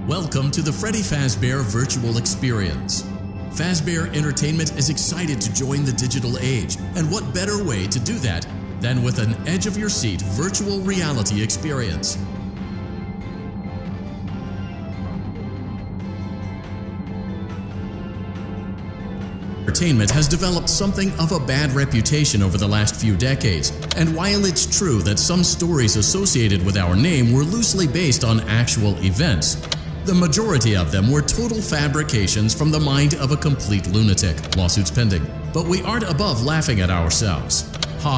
Welcome to the Freddy Fazbear Virtual Experience. Fazbear Entertainment is excited to join the digital age, and what better way to do that than with an edge-of-your-seat virtual reality experience. Entertainment has developed something of a bad reputation over the last few decades, and while it's true that some stories associated with our name were loosely based on actual events, the majority of them were total fabrications from the mind of a complete lunatic. Lawsuits pending. But we aren't above laughing at ourselves.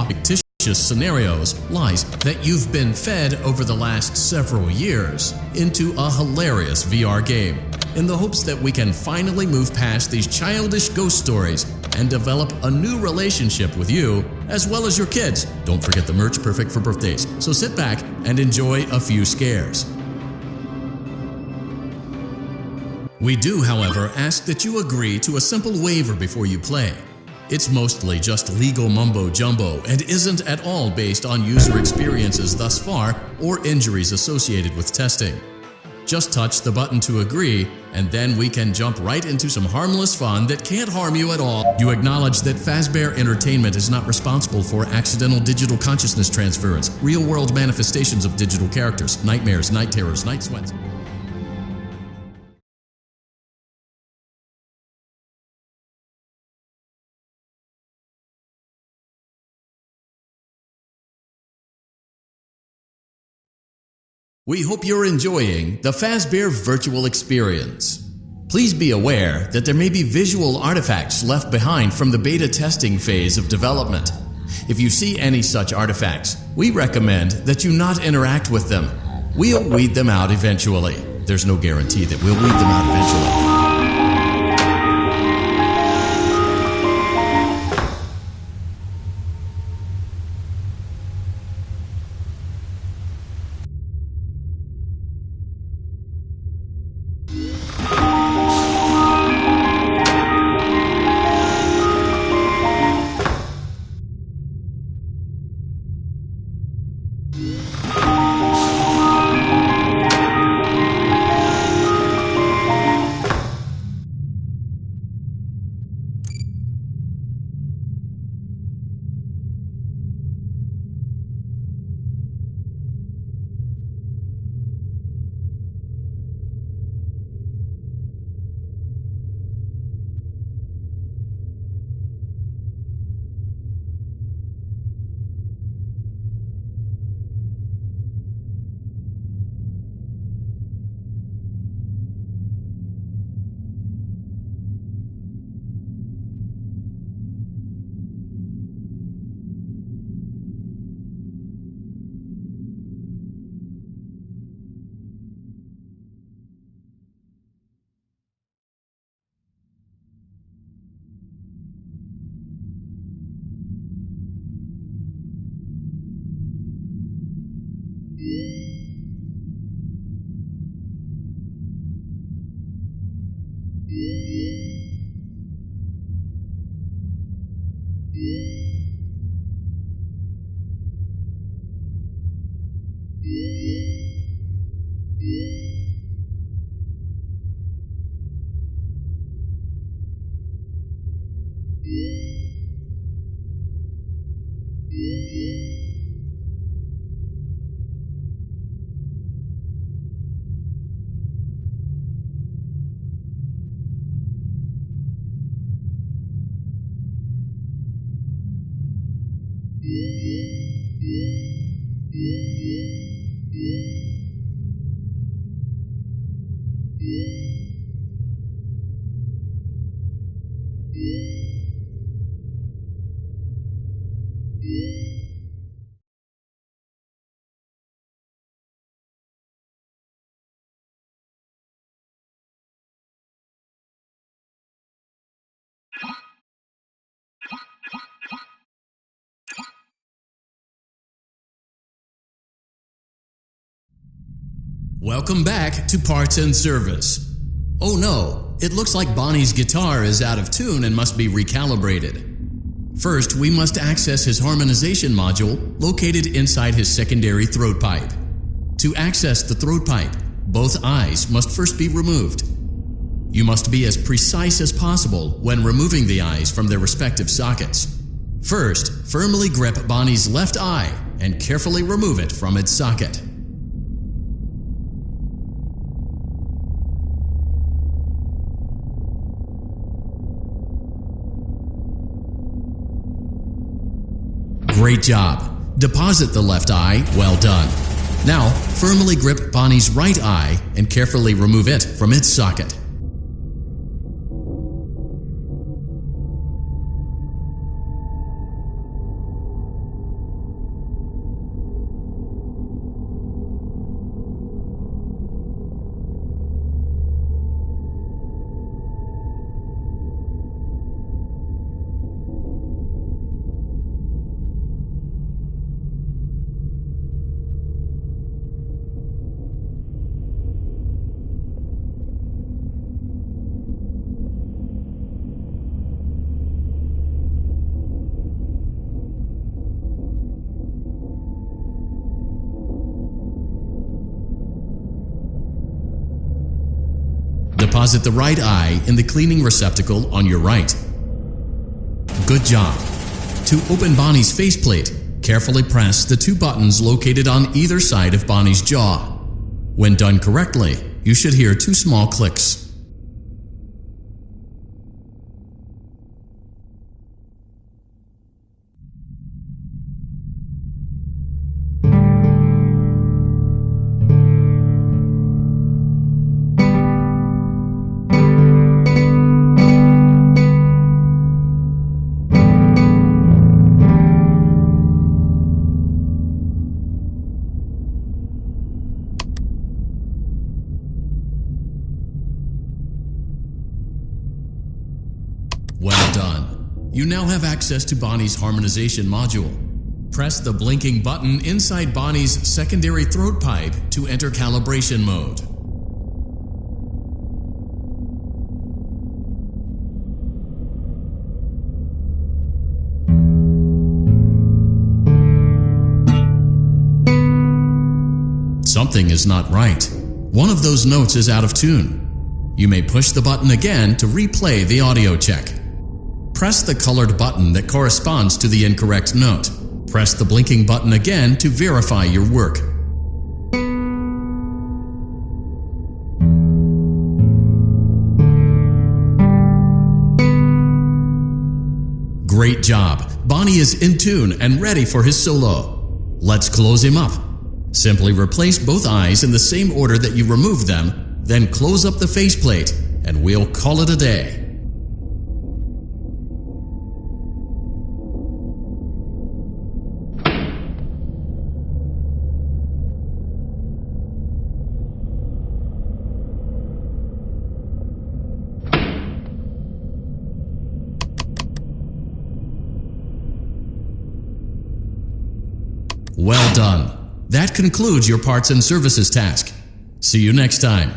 Fictitious scenarios, lies that you've been fed over the last several years into a hilarious VR game, in the hopes that we can finally move past these childish ghost stories and develop a new relationship with you, as well as your kids. Don't forget the merch, perfect for birthdays. So sit back and enjoy a few scares. We do, however, ask that you agree to a simple waiver before you play. It's mostly just legal mumbo-jumbo and isn't at all based on user experiences thus far or injuries associated with testing. Just touch the button to agree, and then we can jump right into some harmless fun that can't harm you at all. You acknowledge that Fazbear Entertainment is not responsible for accidental digital consciousness transference, real-world manifestations of digital characters, nightmares, night terrors, night sweats. We hope you're enjoying the Fazbear Virtual Experience. Please be aware that there may be visual artifacts left behind from the beta testing phase of development. If you see any such artifacts, we recommend that you not interact with them. We'll weed them out eventually. There's no guarantee that we'll weed them out eventually. Welcome back to Parts and Service. Oh no, it looks like Bonnie's guitar is out of tune and must be recalibrated. First, we must access his harmonization module located inside his secondary throat pipe. To access the throat pipe, Both eyes must first be removed. You must be as precise as possible when removing the eyes from their respective sockets. First, firmly grip Bonnie's left eye and carefully remove it from its socket. Great job! Deposit the left eye, well done. Now, firmly grip Bonnie's right eye and carefully remove it from its socket. Deposit the right eye in the cleaning receptacle on your right. Good job! To open Bonnie's faceplate, carefully press the two buttons located on either side of Bonnie's jaw. When done correctly, you should hear two small clicks. Well done. You now have access to Bonnie's harmonization module. Press the blinking button inside Bonnie's secondary throat pipe to enter calibration mode. Something is not right. One of those notes is out of tune. You may push the button again to replay the audio check. Press the colored button that corresponds to the incorrect note. Press the blinking button again to verify your work. Great job! Bonnie is in tune and ready for his solo. Let's close him up. Simply replace both eyes in the same order that you removed them, then close up the faceplate, and we'll call it a day. Well done. That concludes your parts and services task. See you next time.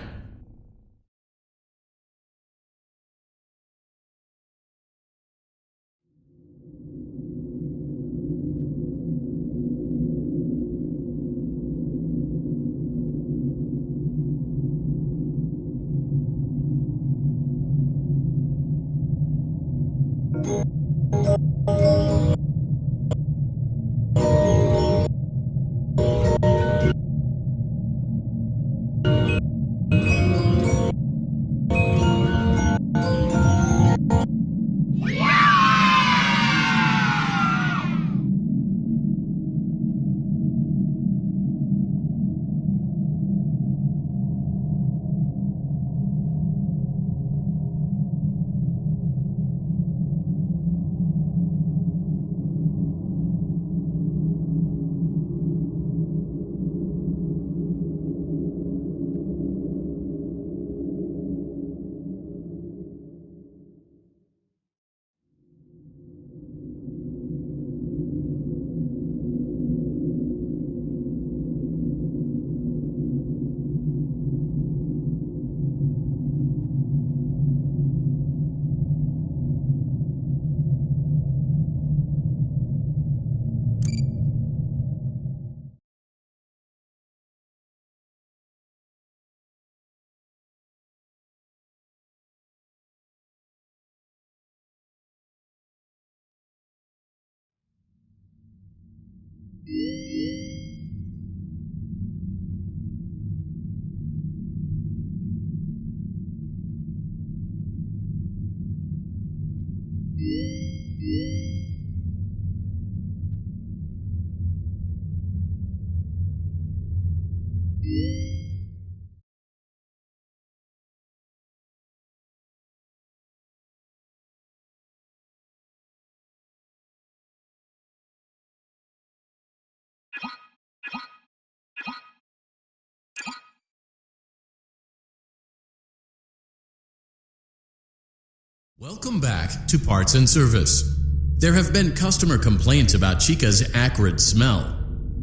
Welcome back to Parts and Service. There have been customer complaints about Chica's acrid smell.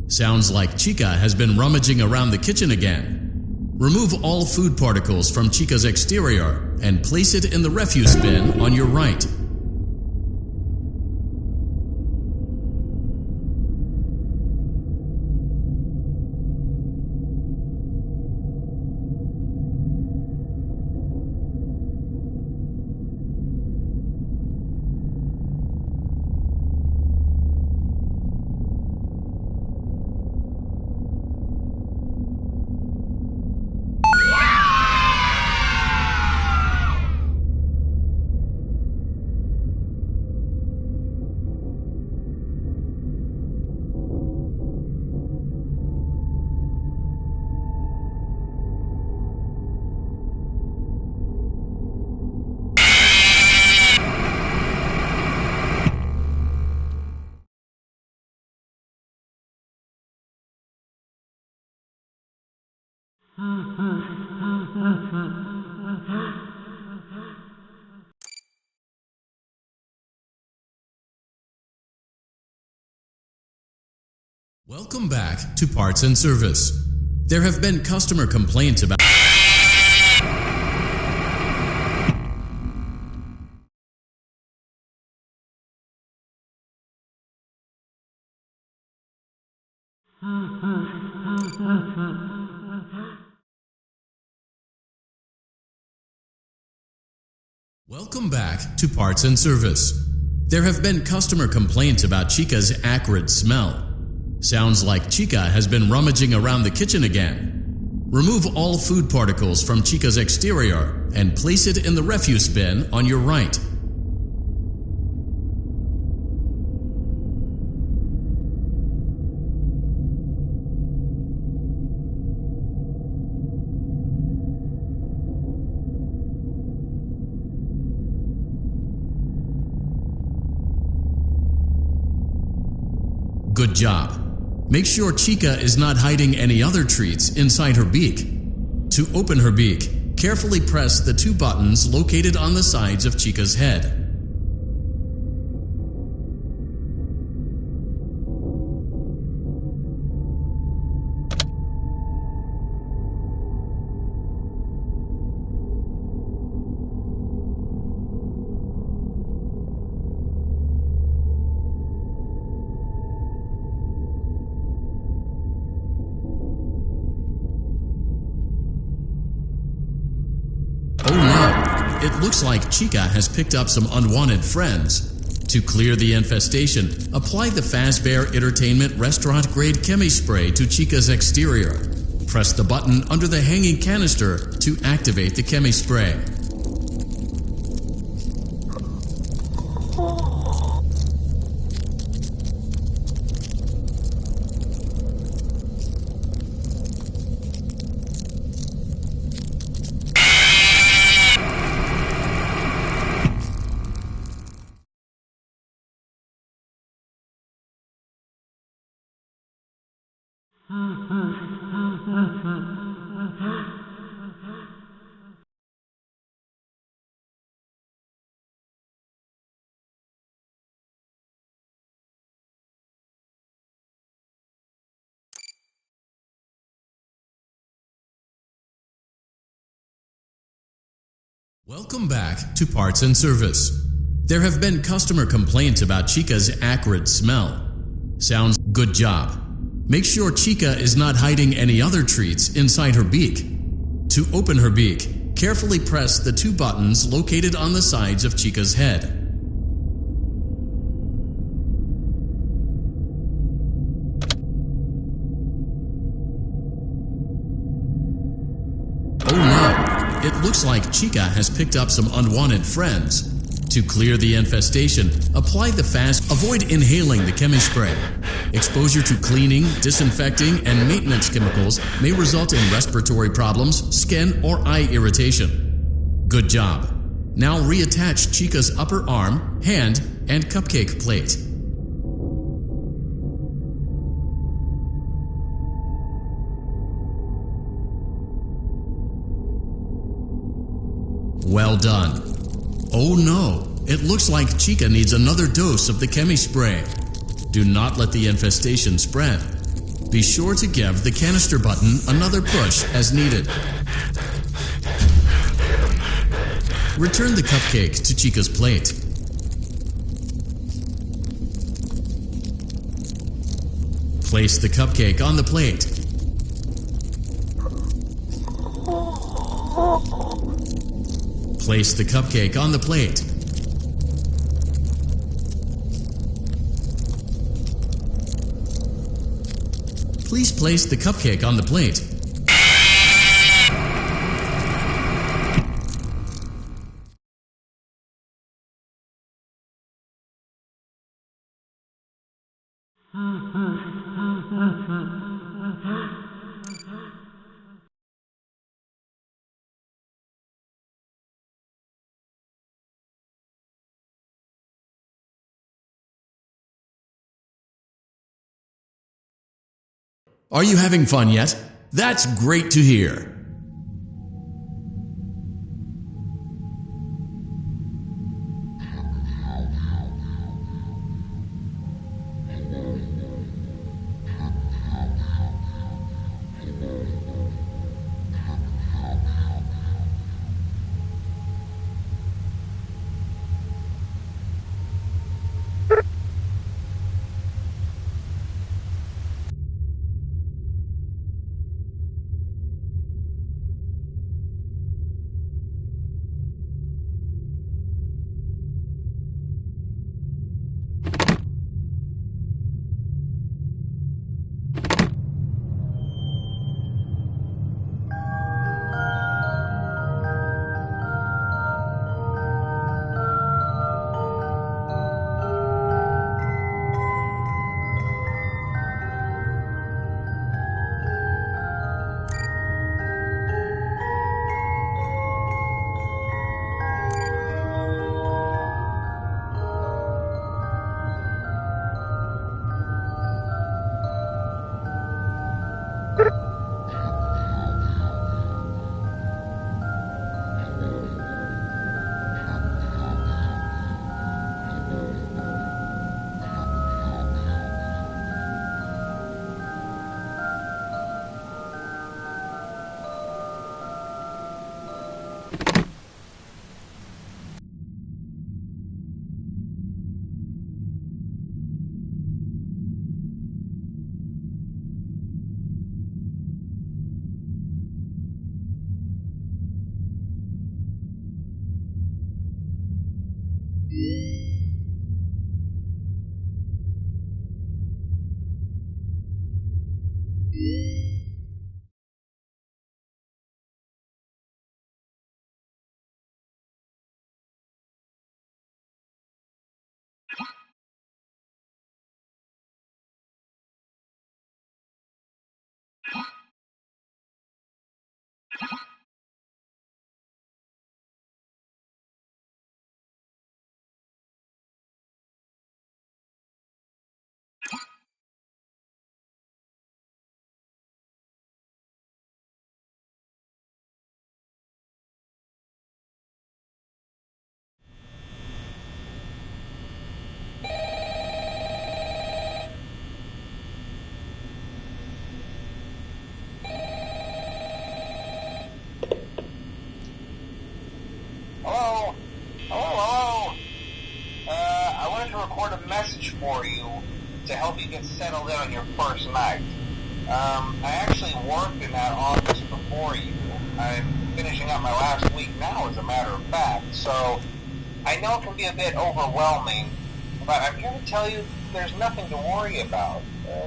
Sounds like Chica has been rummaging around the kitchen again. Remove all food particles from Chica's exterior and place it in the refuse bin on your right. Welcome back to Parts and Service. There have been customer complaints about Welcome back to Parts and Service. There have been customer complaints about Chica's acrid smell. Sounds like Chica has been rummaging around the kitchen again. Remove all food particles from Chica's exterior and place it in the refuse bin on your right. Good job. Make sure Chica is not hiding any other treats inside her beak. To open her beak, carefully press the two buttons located on the sides of Chica's head. Oh no, it looks like Chica has picked up some unwanted friends. To clear the infestation, apply the Fazbear Entertainment Restaurant Grade Chemi Spray to Chica's exterior. Press the button under the hanging canister to activate the Chemi Spray. Welcome back to Parts and Service. There have been customer complaints about Chica's acrid smell. Sounds good job. Make sure Chica is not hiding any other treats inside her beak. To open her beak, carefully press the two buttons located on the sides of Chica's head. Oh no, it looks like Chica has picked up some unwanted friends. To clear the infestation, apply the Avoid inhaling the Chemi Spray. Exposure to cleaning, disinfecting, and maintenance chemicals may result in respiratory problems, skin, or eye irritation. Good job. Now reattach Chica's upper arm, hand, and cupcake plate. Well done. Oh no, it looks like Chica needs another dose of the chemi spray. Do not let the infestation spread. Be sure to give the canister button another push as needed. Return the cupcake to Chica's plate. Place the cupcake on the plate. Place the cupcake on the plate. Please place the cupcake on the plate. Are you having fun yet? That's great to hear. For you to help you get settled in on your first night. I actually worked in that office before you. I'm finishing up my last week now, as a matter of fact, so I know it can be a bit overwhelming, but I'm here to tell you there's nothing to worry about.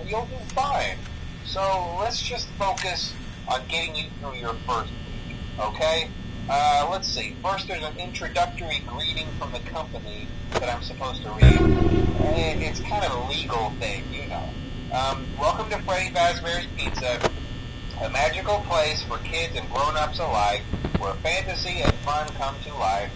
You'll do fine. So let's just focus on getting you through your first week, okay? Let's see. First, there's an introductory greeting from the company that I'm supposed to read. It's kind of a legal thing, you know. Welcome to Freddy Fazbear's Pizza, a magical place for kids and grown-ups alike, where fantasy and fun come to life.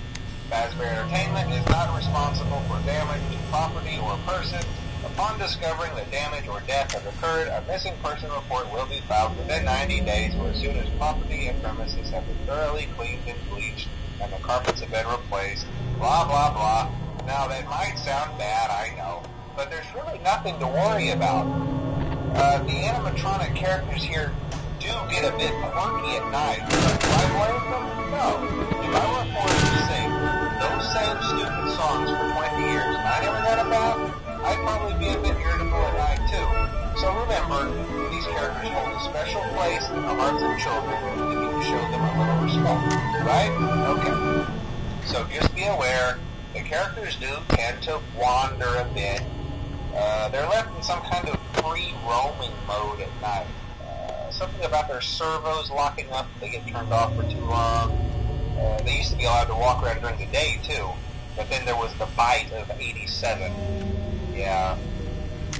Fazbear Entertainment is not responsible for damage to property or person. Upon discovering that damage or death has occurred, a missing person report will be filed within 90 days or as soon as property and premises have been thoroughly cleaned and bleached. and the carpets have been replaced, blah, blah, blah. Now, that might sound bad, I know, but there's really nothing to worry about. The animatronic characters here do get a bit quirky at night, but do I blame them? No. If I were forced to sing those same stupid songs for 20 years and I never got a bath, I'd probably be a bit irritable at night too. So remember, these characters hold a special place in the hearts of children, and we need to show them a little respect. Right? Okay. So just be aware, the characters do tend to wander a bit. They're left in some kind of free roaming mode at night. Something about their servos locking up if they get turned off for too long. They used to be allowed to walk around during the day too, but then there was the bite of 87. Yeah.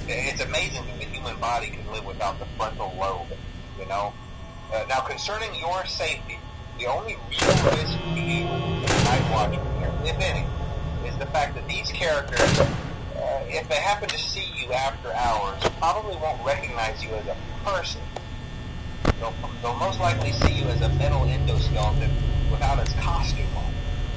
It's amazing that the human body can live without the frontal lobe, you know? Now, concerning your safety, the only real risk to you as a night watchman here, if any, is the fact that these characters, if they happen to see you after hours, probably won't recognize you as a person. They'll most likely see you as a metal endoskeleton without its costume on.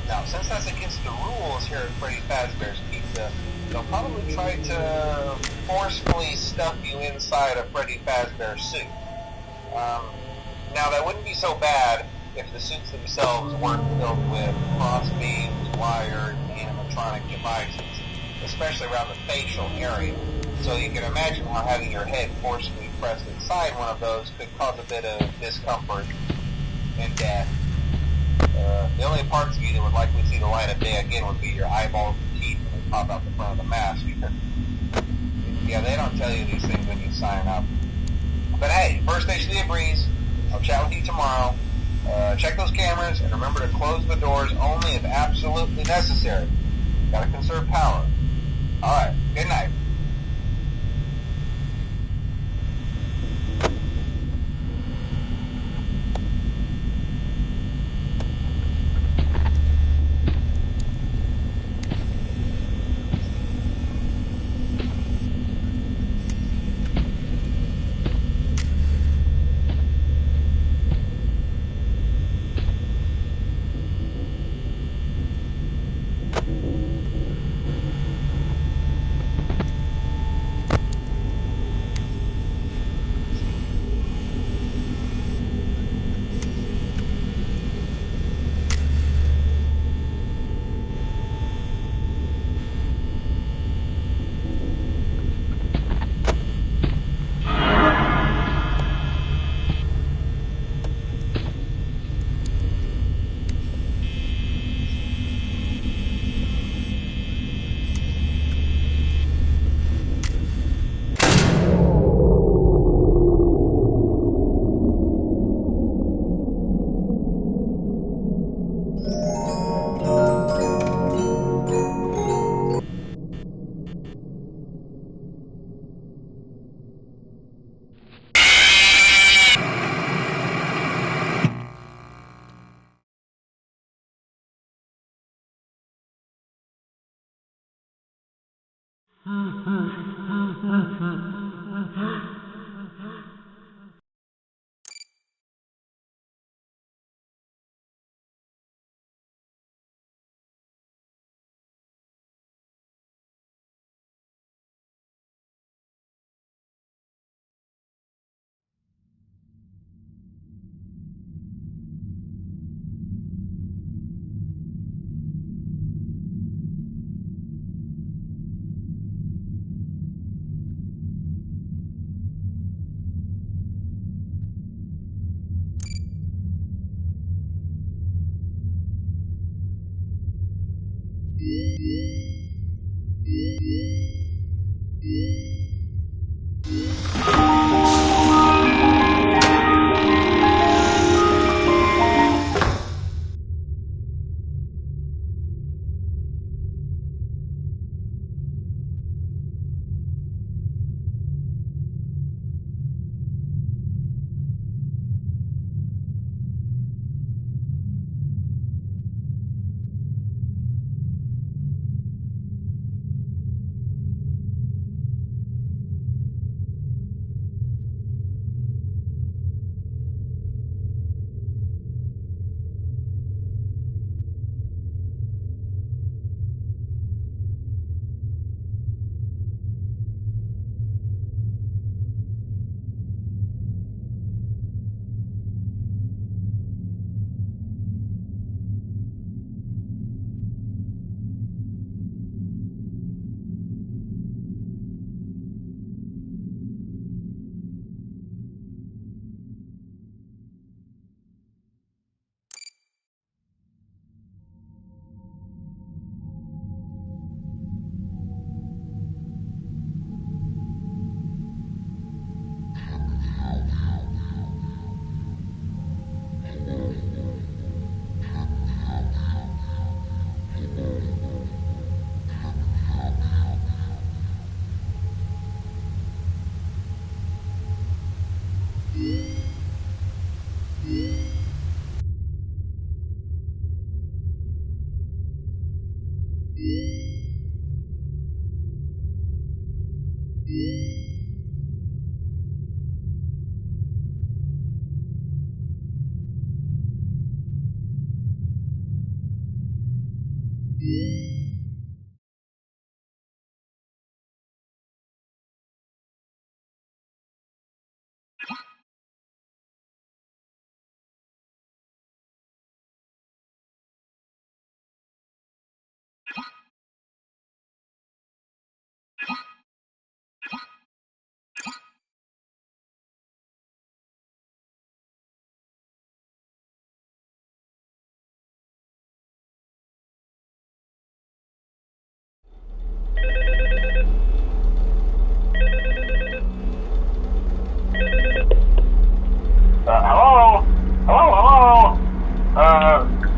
Now, since that's against the rules here at Freddy Fazbear's Pizza, they'll probably try to forcefully stuff you inside a Freddy Fazbear suit. Now, that wouldn't be so bad if the suits themselves weren't filled with crossbeams, wires, animatronic devices, especially around the facial area. So you can imagine how having your head forcefully pressed inside one of those could cause a bit of discomfort and death. The only parts of you that would likely see the light of day again would be your eyeballs and teeth when they pop out the front of the mask. Yeah, they don't tell you these things when you sign up. But hey, first station of the breeze. I'll chat with you tomorrow. Check those cameras and remember to close the doors only if absolutely necessary. Gotta conserve power. Alright, good night.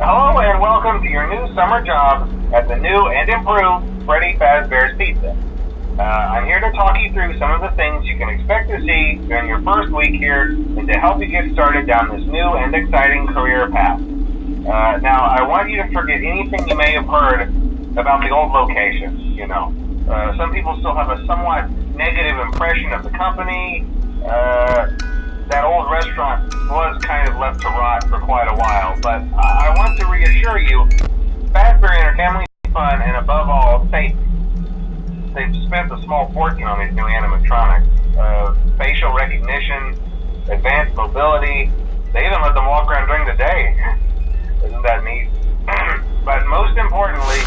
Hello and welcome to your new summer job at the new and improved Freddy Fazbear's Pizza. I'm here to talk you through some of the things you can expect to see during your first week here and to help you get started down this new and exciting career path. Now, I want you to forget anything you may have heard about the old location, some people still have a somewhat negative impression of the company. That old restaurant was kind of left to rot for quite a while, but I want to reassure you, Fazbear Entertainment is fun and above all, safe. They've spent a small fortune on these new animatronics. Facial recognition, advanced mobility, they even let them walk around during the day. Isn't that neat? But most importantly,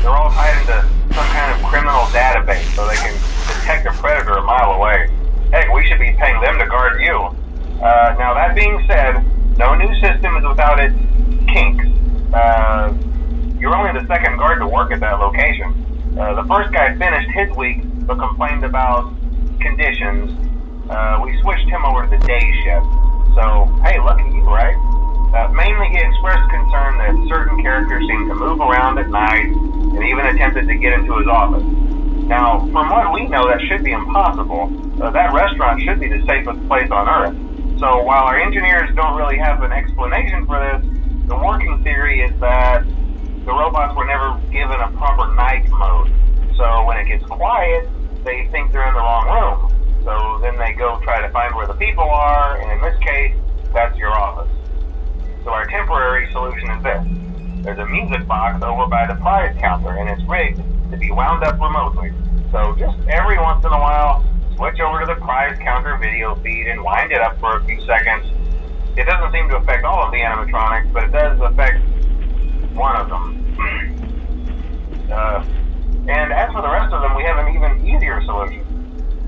they're all tied into some kind of criminal database so they can detect a predator a mile away. Heck, we should be paying them to guard you. Now that being said, no new system is without its kinks. You're only the second guard to work at that location. The first guy finished his week but complained about conditions. We switched him over to the day shift. So, hey, lucky you, right? Mainly he expressed concern that certain characters seemed to move around at night and even attempted to get into his office. Now, from what we know, that should be impossible. That restaurant should be the safest place on Earth. So while our engineers don't really have an explanation for this, the working theory is that the robots were never given a proper night mode. So when it gets quiet, they think they're in the wrong room. So then they go try to find where the people are, and in this case, that's your office. So our temporary solution is this. There's a music box over by the prize counter, and it's rigged to be wound up remotely. So just every once in a while, switch over to the prize counter video feed and wind it up for a few seconds. It doesn't seem to affect all of the animatronics, but it does affect one of them. And as for the rest of them, we have an even easier solution.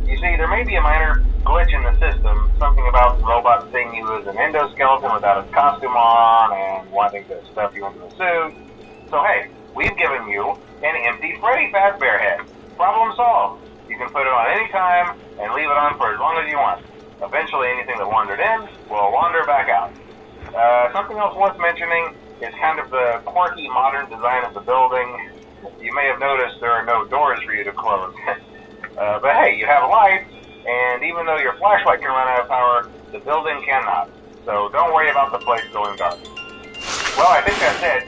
You see, there may be a minor glitch in the system, something about robots seeing you as an endoskeleton without its costume on and wanting to stuff you into a suit. So hey, we've given you an empty Freddy Fazbear head. Problem solved. You can put it on any time and leave it on for as long as you want. Eventually anything that wandered in will wander back out. Something else worth mentioning is kind of the quirky modern design of the building. You may have noticed there are no doors for you to close. But hey, you have lights, and even though your flashlight can run out of power, the building cannot. So don't worry about the place going dark. Well, I think that's it.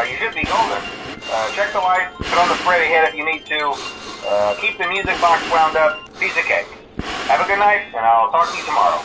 You should be golden. Check the lights, put on the Freddy head if you need to. Keep the music box wound up. Piece of cake. Have a good night, and I'll talk to you tomorrow.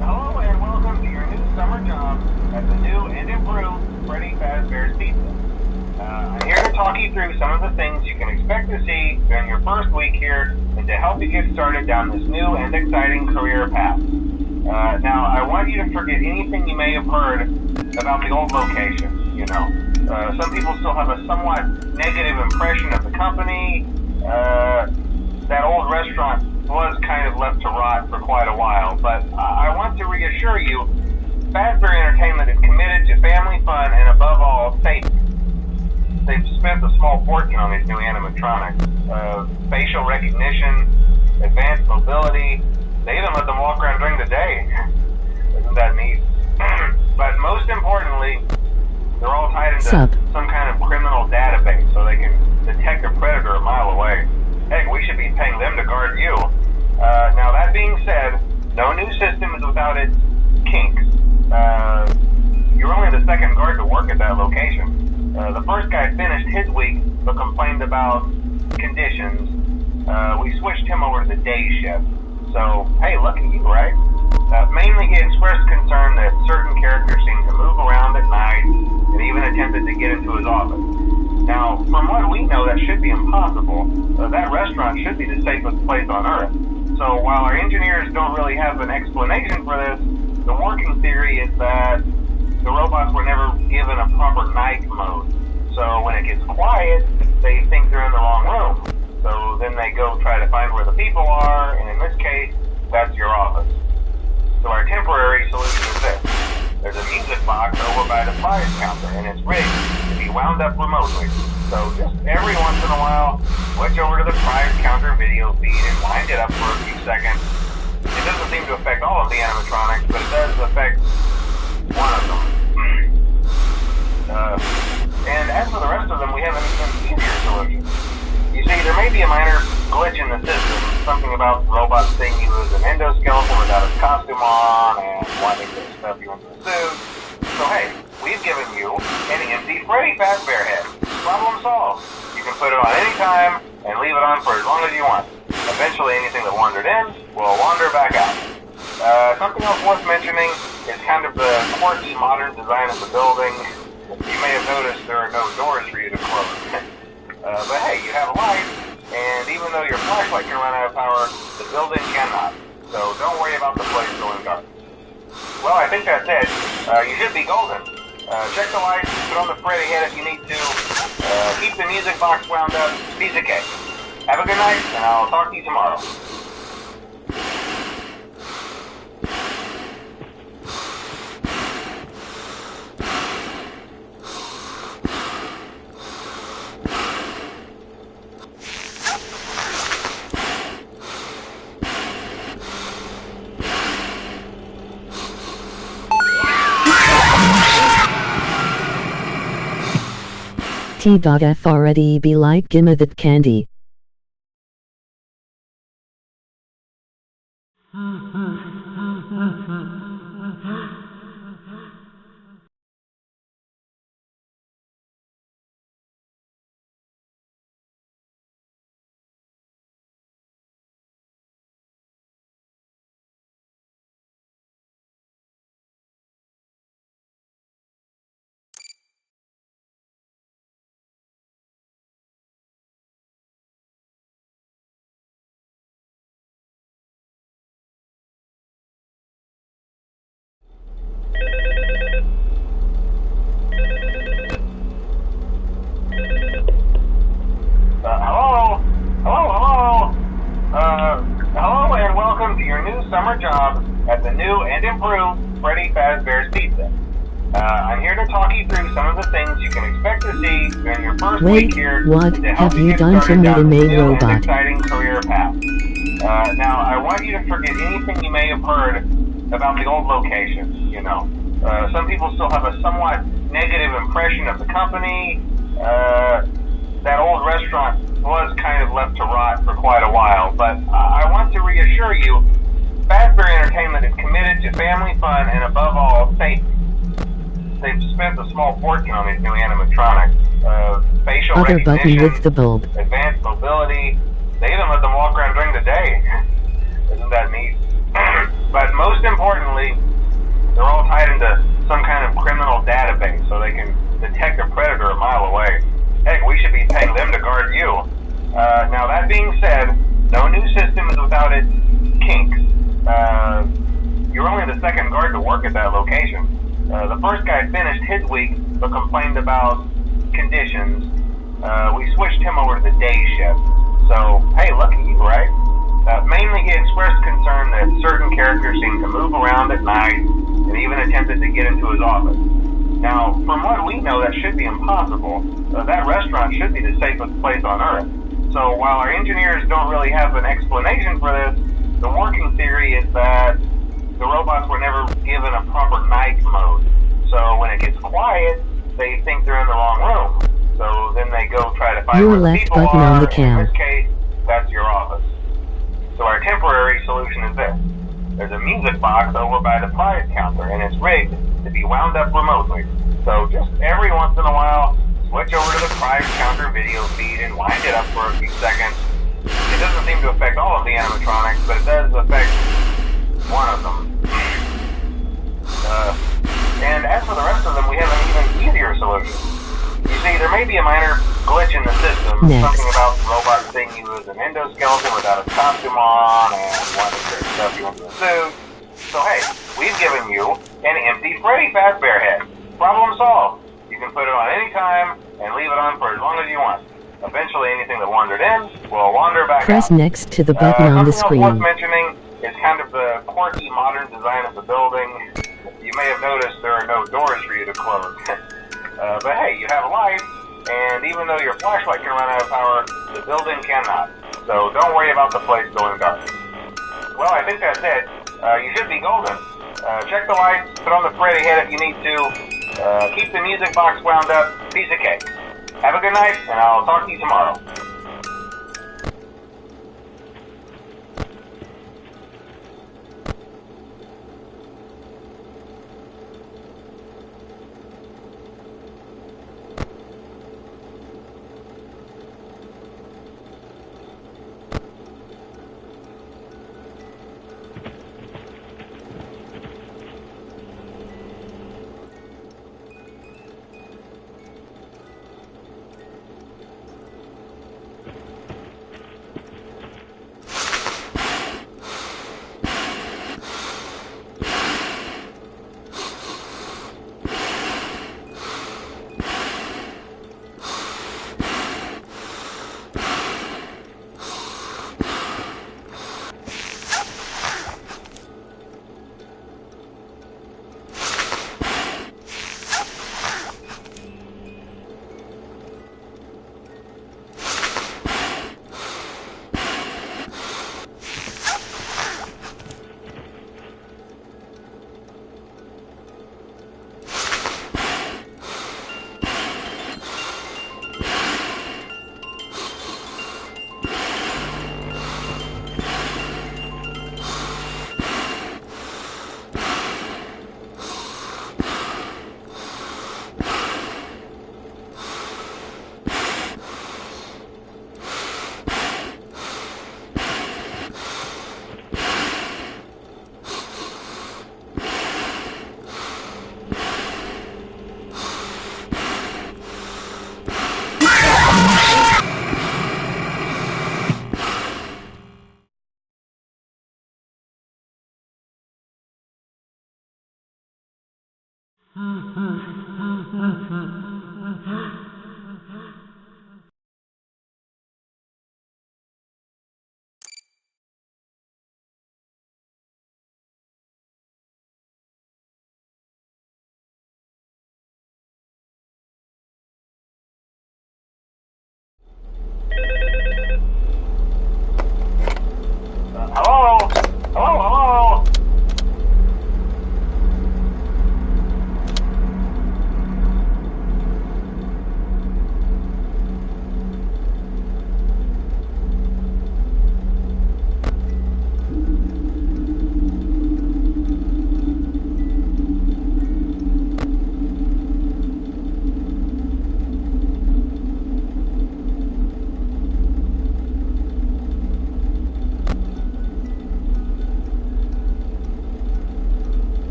Hello and welcome to your new summer job at the new and improved see during your first week here and to help you get started down this new and exciting career path. Now, I want you to forget anything you may have heard about the old location, you know. Some people still have a somewhat negative impression of the company. That old restaurant was kind of left to rot for quite a while, but I want to reassure you, Fazbear Entertainment is committed to family fun and above all, safety. They've spent a small fortune on these new animatronics. Facial recognition, advanced mobility, they even let them walk around during the day. Isn't that neat? But most importantly, they're all tied into some kind of criminal database so they can detect a predator a mile away. Heck, we should be paying them to guard you. Now that being said, no new system is without its kinks. You're only the second guard to work at that location. The first guy finished his week but complained about conditions. We switched him over to the day shift. So, hey, look at you, right? Mainly he expressed concern that certain characters seemed to move around at night and even attempted to get into his office. Now, from what we know, that should be impossible. That restaurant should be the safest place on Earth. So while our engineers don't really have an explanation for this, the working theory is that the robots were never given a proper night mode. So when it gets quiet, they think they're in the wrong room. So then they go try to find where the people are, and in this case, that's your office. So our temporary solution is this. There's a music box over by the prize counter, and it's rigged to be wound up remotely. So just every once in a while, switch over to the prize counter video feed and wind it up for a few seconds. It doesn't seem to affect all of the animatronics, but it does affect one of them. And as for the rest of them, we have an even easier solution. You see, there may be a minor glitch in the system, something about robots saying he was an endoskeleton without his costume on, and wanting to stuff you into a suit. So hey, we've given you an empty Freddy Fazbear head. Problem solved. You can put it on any time, and leave it on for as long as you want. Eventually anything that wandered in will wander back out. Something else worth mentioning is kind of the quirky modern design of the building. You may have noticed there are no doors for you to close. But hey, you have a light, and even though your flashlight can run out of power, the building cannot. So don't worry about the place going dark. Well, I think that's it. You should be golden. Check the lights, put on the Freddy head if you need to. Keep the music box wound up. Piece of cake. Have a good night, and I'll talk to you tomorrow. T.F already be like gimme that candy. Hello and welcome to your new summer job at the new and improved Freddy Fazbear's Pizza. I'm here to talk you through some of the things you can expect to see during your first week here. What to help have you done to me to make robot? And exciting career path. Now, I want you to forget anything you may have heard about the old location, you know. Some people still have a somewhat negative impression of the company. That old restaurant was kind of left to rot for quite a while, but I want to reassure you, Fazbear Entertainment is committed to family fun and above all, safety. They've spent a small fortune on these new animatronics. Facial Other button recognition, with the bulb. advanced mobility, they even let them walk around during the day. Isn't that neat? But most importantly, they're all tied into some kind of criminal database so they can detect a predator a mile away. Heck, we should be paying them to guard you. Now that being said, no new system is without its kinks. You're only the second guard to work at that location. The first guy finished his week, but complained about conditions. We switched him over to the day shift. So, hey, lucky you, right? Mainly he expressed concern that certain characters seemed to move around at night and even attempted to get into his office. Now, from what we know, that should be impossible. That restaurant should be the safest place on Earth. So while our engineers don't really have an explanation for this, the working theory is that the robots were never given a proper night mode. So when it gets quiet, they think they're in the wrong room. So then they go try to find Your where the left people button are. on the cam. In this case, that's your office. So our temporary solution is this. There's a music box over by the prize counter, and it's rigged to be wound up remotely. So just every once in a while, switch over to the prize counter video feed and wind it up for a few seconds. It doesn't seem to affect all of the animatronics, but it does affect one of them. And as for the rest of them, we have an even easier solution. You see, there may be a minor glitch in the system, something about the robot seeing you as an endoskeleton without a costume on, and wanting to stuff you into a suit. So hey, we've given you an empty Freddy Fazbear head. Problem solved. You can put it on any time and leave it on for as long as you want. Eventually, anything that wandered in will wander back out. Press next to the button on the screen. Something else worth mentioning is kind of the quirky modern design of the building. You may have noticed there are no doors for you to close. But hey, you have a light, and even though your flashlight can run out of power, the building cannot. So don't worry about the place going dark. Well, I think that's it. You should be golden. Check the lights, put on the Freddy head if you need to. Keep the music box wound up. Piece of cake. Have a good night, and I'll talk to you tomorrow.